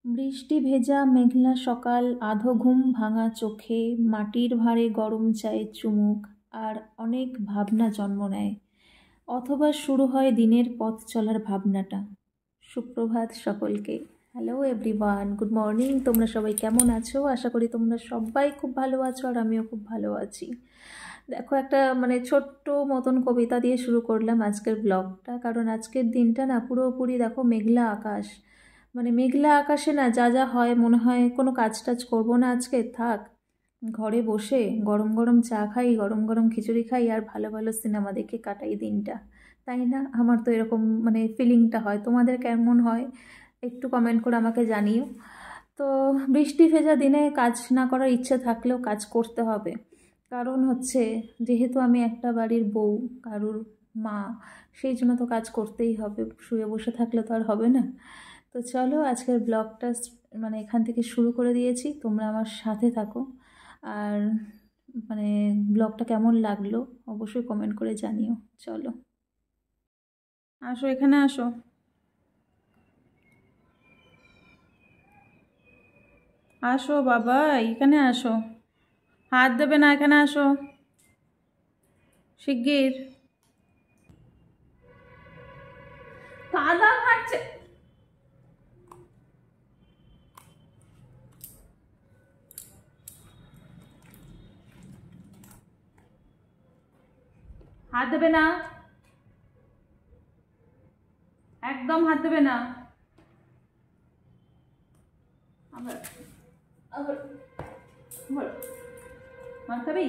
বৃষ্টি ভেজা মেঘলা সকাল, আধো ঘুম ভাঙা চোখে, মাটির ভাঁড়ে গরম চায়ের চুমুক আর অনেক ভাবনা জন্ম নেয়। অথবা শুরু হয় দিনের পথ চলার ভাবনাটা। সুপ্রভাত সকলকে। Hello everyone, good morning. তোমরা সবাই কেমন আছো? আশা করি তোমরা সবাই খুব ভালো আছো আর আমিও খুব ভালো আছি। দেখো, একটা ছোট্ট মতন কবিতা দিয়ে শুরু করলাম আজকের ব্লগটা, কারণ আজকের দিনটা না পুরোপুরি দেখো মেঘলা আকাশ। মেঘলা আকাশে না যা যা হয়, মনে হয় কোনো কাজ টাজ করবো না আজকে, থাক ঘরে বসে গরম গরম চা খাই, গরম গরম খিচুড়ি খাই আর ভালো ভালো সিনেমা দেখে কাটাই দিনটা। তাই না? আমার তো এরকম ফিলিংটা হয়। তোমাদের কেমন হয় একটু কমেন্ট করে আমাকে জানিও। তো বৃষ্টি ভেজা দিনে কাজ না করার ইচ্ছে থাকলেও কাজ করতে হবে, কারণ হচ্ছে যেহেতু আমি একটা বাড়ির বউ, কারুর মা, সেই জন্য তো কাজ করতেই হবে। শুয়ে বসে থাকলে তো আর হবে না। তো চলো আজকের ব্লগটা এখান থেকে শুরু করে দিয়েছি, তোমরা আমার সাথে থাকো। আর ব্লগটা কেমন লাগলো অবশ্যই কমেন্ট করে জানিও। চলো আসো, এখানে আসো। আসো বাবা, এখানে আসো। হাত দেবে না, এখানে আসো শিগগির। কাদা ফাটছে। হাত দেবে না, একদম হাত দেবে না। আবার আবার বল, মার খাবি?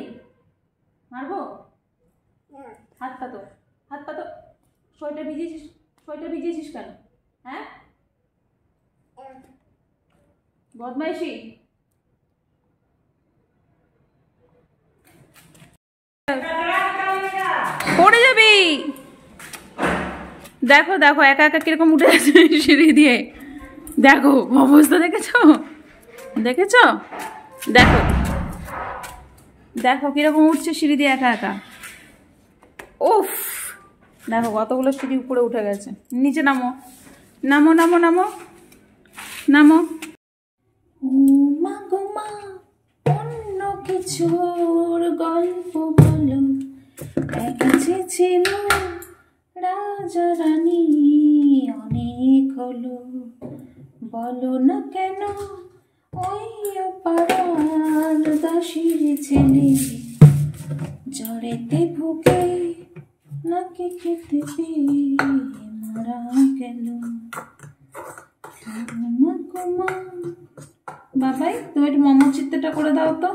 মারবো? হাত পাতো, হাত পাতো। সোয়েটার ভিজিয়েছিস, সোয়েটার ভিজিয়েছিস কেন? হ্যাঁ, বদমাইশি। পড়ে যাবি। দেখো দেখো একা একা কিরকম উঠে গেছে সিঁড়ি দিয়ে। দেখো অবস্থা, দেখেছো? দেখেছো? দেখো দেখো কিরকম উঠছে সিঁড়ি দিয়ে একা একা। উফ, দেখো কতগুলো সিঁড়ি উপরে উঠে গেছে। নিচে নামো, নামো নামো নামো নামো। মা গো মা, অন্য কিছুর গল্প বলো। এক ছিল রাজা রানী, অনেক হলো, বলো না কেন ওই পাড়ার দাসীর ছেলে জ্বরেতে ভুকে নাকি খেতে পেয়ে মারা গেল। বাবাই, তুমি একটু মোমো চিত্রটা করে দাও তো।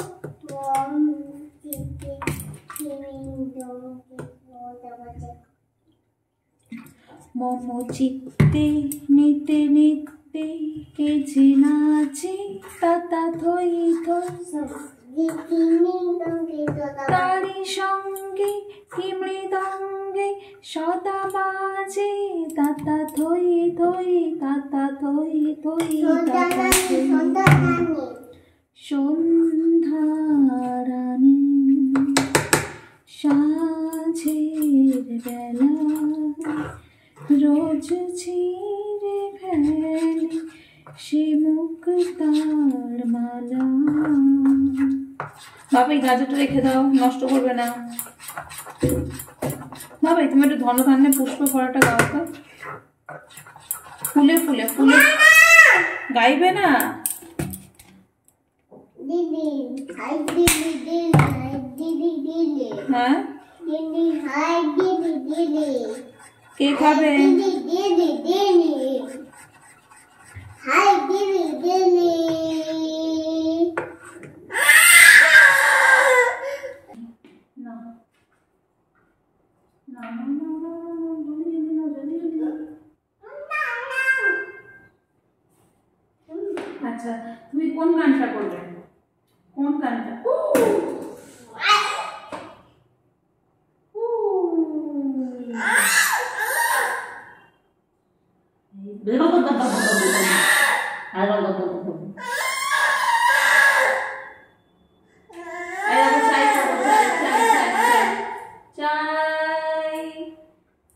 মোমো চিত্তে নিতে নিতে কে যে নাচে তাতা থই থই, তারি সঙ্গে কি মৃদঙ্গে সদা বাজে তাতা থই থই, তাতা থই থই, তাতা সন্ধ্যা রানী সাঁঝের বেলা রোজ ছিঁড়ে ফেলে সে মুক্তার মালা। বাবা, এই গাজরটা রেখে দাও, নষ্ট করবে না। বাবা, তুমি একটু ধনধান্যে পুষ্প ভরাটা গাও তো। ফুলে ফুলে ফুলে গাইবে না? হ্যাঁ, কে খাবে? আচ্ছা, তুমি কোন গানটা করবে? কোন গানটা?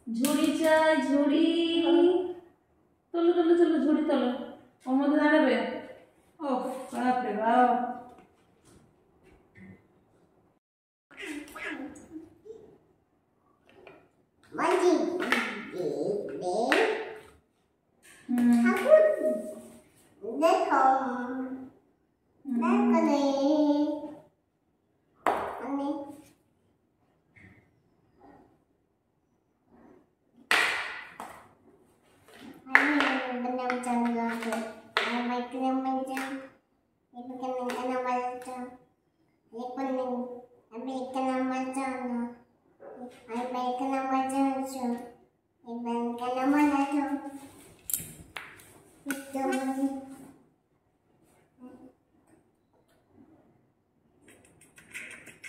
ঝুড়ি চাই, ঝুড়ি তোলো তোলো, চলো ঝুড়ি তোলো। ওর মধ্যে দাঁড়াবে। देखो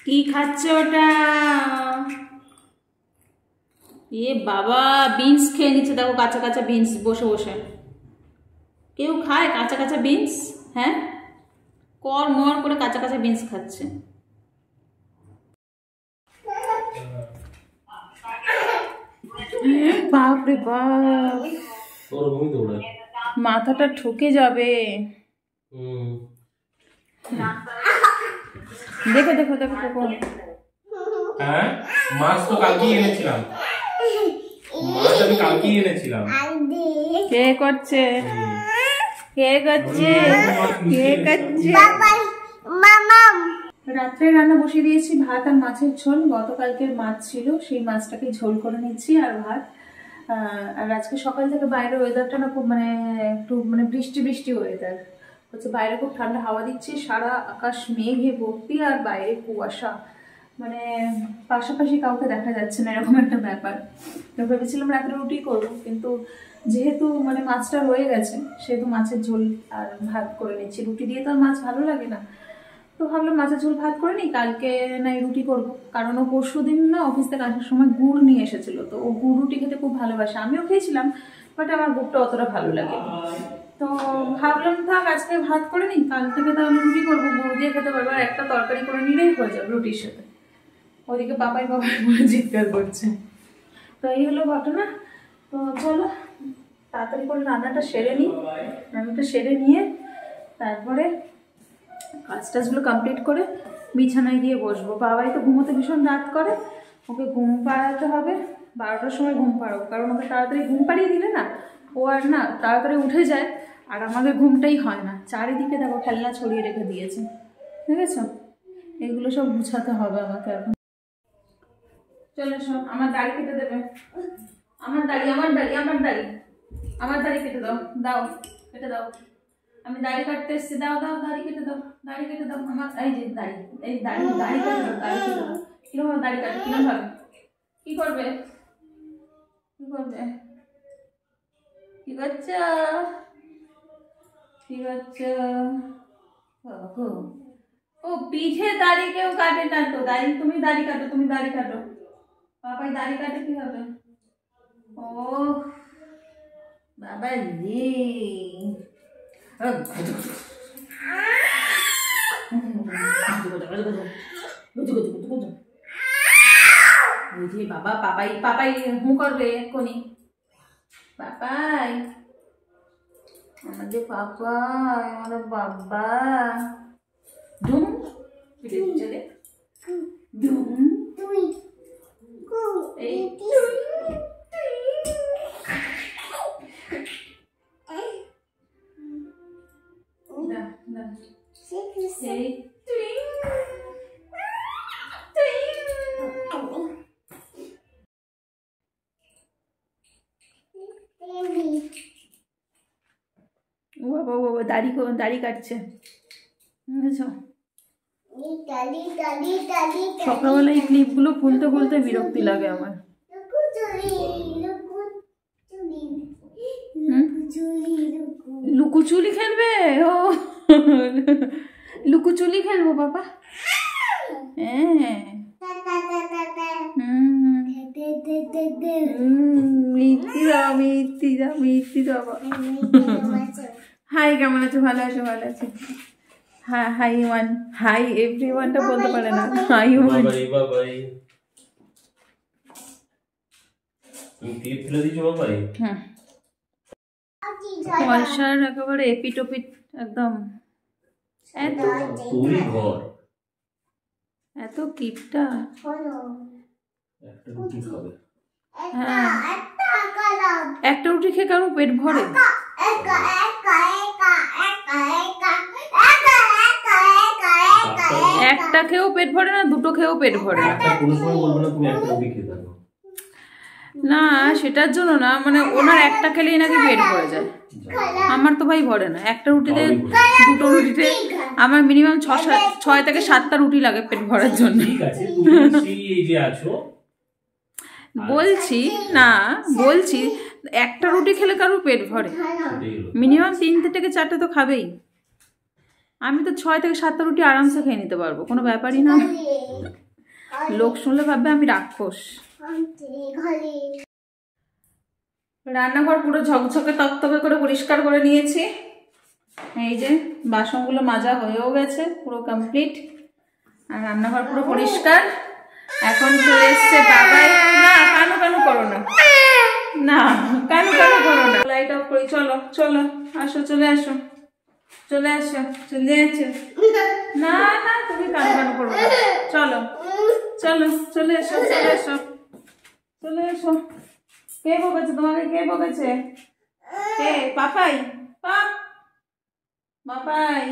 কি খাচ্ছে ওটা? এ বাবা, বিনস খেয়ে নিচ্ছে দেখো, কাঁচা কাঁচা বিনস বসে বসে। কেউ খায় কাঁচা কাঁচা বিনস? হ্যাঁ, কর মর করে কাঁচা কাঁচা বিনস খাচ্ছে। বাপ রে বাপ, মাথাটা ঠকে যাবে। দেখো দেখো দেখো দেখো। হ্যাঁ, মাছ তো কালকেই এনেছিলাম। মাছ আমি কালকেই এনেছিলাম। কে করছে? কে করছে? কে করছে? রাত্রে রান্না বসিয়ে দিয়েছি, ভাত আর মাছের ঝোল। গতকালকের মাছ ছিল, সেই মাছটাকে ঝোল করে নিচ্ছি আর ভাত। আর আজকে সকাল থেকে বাইরের ওয়েদারটা না খুব একটু বৃষ্টি বৃষ্টি ওয়েদার হচ্ছে। বাইরে খুব ঠান্ডা হাওয়া দিচ্ছে, সারা আকাশ মেঘে ভর্তি আর বাইরে কুয়াশা, পাশাপাশি কাউকে দেখা যাচ্ছে না, এরকম একটা ব্যাপার। তো ভেবেছিলাম রাত্রে রুটি করবো, কিন্তু যেহেতু মাছটা রয়ে গেছে, সেহেতু মাছের ঝোল আর ভাত করে নিচ্ছি। রুটি দিয়ে তো আর মাছ ভালো লাগে না, তো ভাবলাম মাছের ঝোল ভাত করে নিই, কালকে নাই রুটি করবো। কারণ ও পরশু দিন না অফিস থেকে আসার সময় গুড় নিয়ে এসেছিলো, তো ও গুড় রুটি খেতে খুব ভালোবাসে। আমিও খেয়েছিলাম, বাট আমার গুড়টা অতটা ভালো লাগে। তো ভাবলাম থাক আজকে ভাত করে নিই, কাল থেকে তাহলে রুটি করবো, গুড় দিয়ে খেতে পারবো। আর একটা তরকারি করে নিলেই হয়ে যাবে রুটির সাথে। ওদিকে বাবাই বলে চিৎকার করছে। তো এই হলো ঘটনা। তো চলো তাড়াতাড়ি করে রান্নাটা সেরে নিই। রান্নাটা সেরে নিয়ে তারপরে কাজ টাজগুলো কমপ্লিট করে বিছানায় গিয়ে বসবো। বাবাই তো ঘুমোতে ভীষণ রাত করে, ওকে ঘুম পাড়াতে হবে। 12টার সময় ঘুম পাড়াবো, কারণ ওকে তাড়াতাড়ি ঘুম পাড়িয়ে দিলে না ও আর না তাড়াতাড়ি উঠে যায়, আর আমাদের ঘুমটাই হয় না। চারিদিকে দেখো খেলনা ছড়িয়ে রেখে দিয়েছে, দেখেছো? এগুলো সব গুছাতে হবে আমাকে এখন। চলে এসো, আমার দাড়ি কেটে দেবে। আমার দাড়ি আমার দাড়ি আমার দাড়ি আমার দাড়ি কেটে দাও, দাও কেটে দাও। আমি দাড়ি কাটতে এসেছি, দাও দাও দাড়ি কেটে দাও, দাড়ি কেটে দাও। আমার এই যে দাড়ি, এই দাড়ি দাড়ি কেটে দাও, দাড়ি কেটে দাও। কিরকম দাড়ি কাটে, কিরকম ভাবে, কি করবে, কি করবে, কি করছো, কি করছো? ও পিঠে দাড়ি কেউ কাটে না তো, দাড়ি তুমি দাড়ি কাটো, তুমি দাড়ি কাটো। পাপাই দাড়ি কাটে কিভাবে? ও বাবা রে, বাবা পাপাই পাপাই হু করবে এক্ষুনি। পাপাই, আমাদের পাপাই, আমার বাবা। ধুম পিঠে দিচ্ছে রে, ধুম এই ও বাবা বাবা দাড়ি কাটছে, বুঝেছো? সকালবেলা এই ক্লিপগুলো খুলতে খুলতে বিরক্তি লাগে আমার। লুকোচুরি খেলবে? ও লুকোচুরি খেলবো বাবা। হ্যাঁ, হাই, কেমন আছো? ভালো আছো? ভালো আছো? হ্যাঁ, হাই ওয়ান, হাই এভরিওয়ানটা বলতে পারে না, হাই ওয়ান। হ্যাঁ, পয়সার একেবারে এপিট ওপিট একদম। এত কিপটা। হ্যাঁ, একটা রুটি খেয়ে কারো পেট ভরে? একটা খেয়েও পেট ভরে না, দুটো খেয়েও পেট ভরে না। কোনো সময় বলবো না তুমি একটা রুটি খেয়ে থাকো। না সেটার জন্য না, মানে ওনার একটা খেলেই নাকি পেট ভরে যায়, আমার তো ভাই ভরে না। একটা রুটিতে, দুটো রুটিতে আমার মিনিমাম 6 থেকে 7টা রুটি লাগে পেট ভরার জন্য। ঠিক আছে, তুমি এই যে আছো বলছি না, বলছি একটা রুটি খেলে কারোর পেট ভরে, মিনিমাম 3 থেকে 4টে তো খাবেই। আমি তো 6 থেকে 7টা রুটি আরামসে খেয়ে নিতে পারবো, কোনো ব্যাপারই না। লোক শুনলে ভাববে আমি রাক্ষস। রান্নাঘর পুরো ঝকঝকে তকতকে করে পরিষ্কার করে নিয়েছি। এই যে বাসনগুলো মাজা হয়েও গেছে, পুরো কমপ্লিট। আর রান্নাঘর পুরো পরিষ্কার। এখন চলে এসছে বাবাই। না কানু কানু করো না, না কানু কানু করো না, লাইট অফ করি। চলো চলো আসো, চলে আসো, চলে আসো, চলে আসো। না না তুমি কানু কানু করো না, চলো চলো চলে এসো, চলে এসো, চলে এসো। কে বকেছে তোমাকে, কে বকেছে? কে? পাপাই? পাপ বাবাই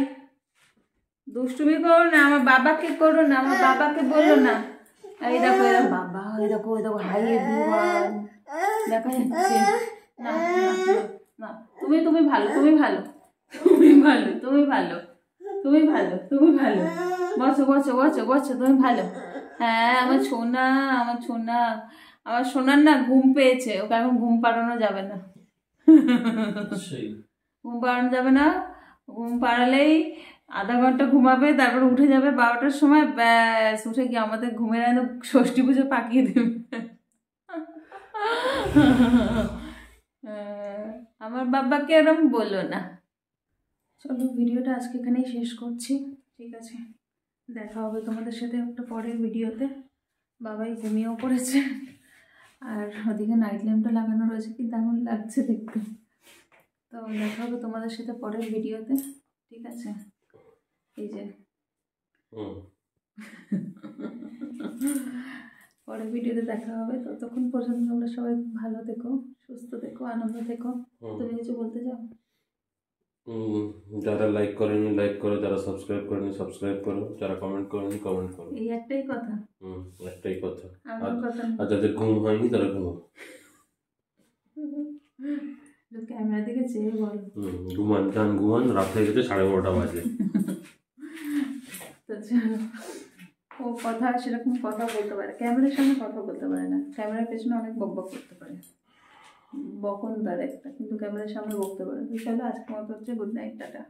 দুষ্টুমি করো না, আমার বাবাকে করো না, আমার বাবাকে বলো না। এই দেখো এরকম বাবা, এই দেখো ওই দেখো, হাই এভরিওয়ান দেখা যাচ্ছে। না না তুমি তুমি ভালো, তুমি ভালো, তুমি ভালো, তুমি ভালো, তুমি ভালো, তুমি ভালো। বসো বসো বসো বসো, তুমি ভালো। হ্যাঁ আমার সোনা, আমার সোনা, আমার সোনার না ঘুম পেয়েছে, ওকে এখন ঘুম পাড়ানো যাবে না। ঘুম পাড়ানো যাবে না, ঘুম পাড়ালেই আধা ঘন্টা ঘুমাবে, তারপর উঠে যাবে 12টার সময়, ব্যাস উঠে গিয়ে আমাদের ঘুমের একদম ষষ্ঠী পুজো পাকিয়ে দেবে। আমার বাবাকে এরকম বললো না। চলো ভিডিওটা আজকে এখানেই শেষ করছি, ঠিক আছে? দেখা হবে তোমাদের সাথে একটা পরের ভিডিওতে। বাবাই ঘুমিয়েও পড়েছে, আর ওদিকে নাইট ল্যাম্পটা লাগানো রয়েছে, কি দারুণ লাগছে দেখতে। তো দেখা হবে তোমাদের সাথে পরের ভিডিওতে, ঠিক আছে? এই যে পরের ভিডিওতে দেখা হবে। ততক্ষণ পর্যন্ত তোমরা সবাই ভালো থেকো, সুস্থ থেকো, আনন্দ থেকো। তুমি কিছু বলতে চাও? যারা লাইক করেনি লাইক করো, যারা সাবস্ক্রাইব করেনি সাবস্ক্রাইব করো, যারা কমেন্ট করেনি কমেন্ট করো। এই একটাই কথা, একটাই কথা। আর যাদের ঘুম হয়নি তারা ঘুমাও। ক্যামেরা দিকে চেয়ে বল। ঘুমান, যান ঘুমান, রাত হয়ে গেছে 12:30 বাজে। তো চলো, ও কথা সেরকম কথা বলতে পারে, ক্যামেরার সামনে কথা বলতে পারে না। ক্যামেরার পেছনে অনেক বকবক করতে পারে, বকন তার একটা, কিন্তু ক্যামেরার সামনে বকতে পারে। তো চলো আজকের মতো হচ্ছে গুড নাইট, টাটা।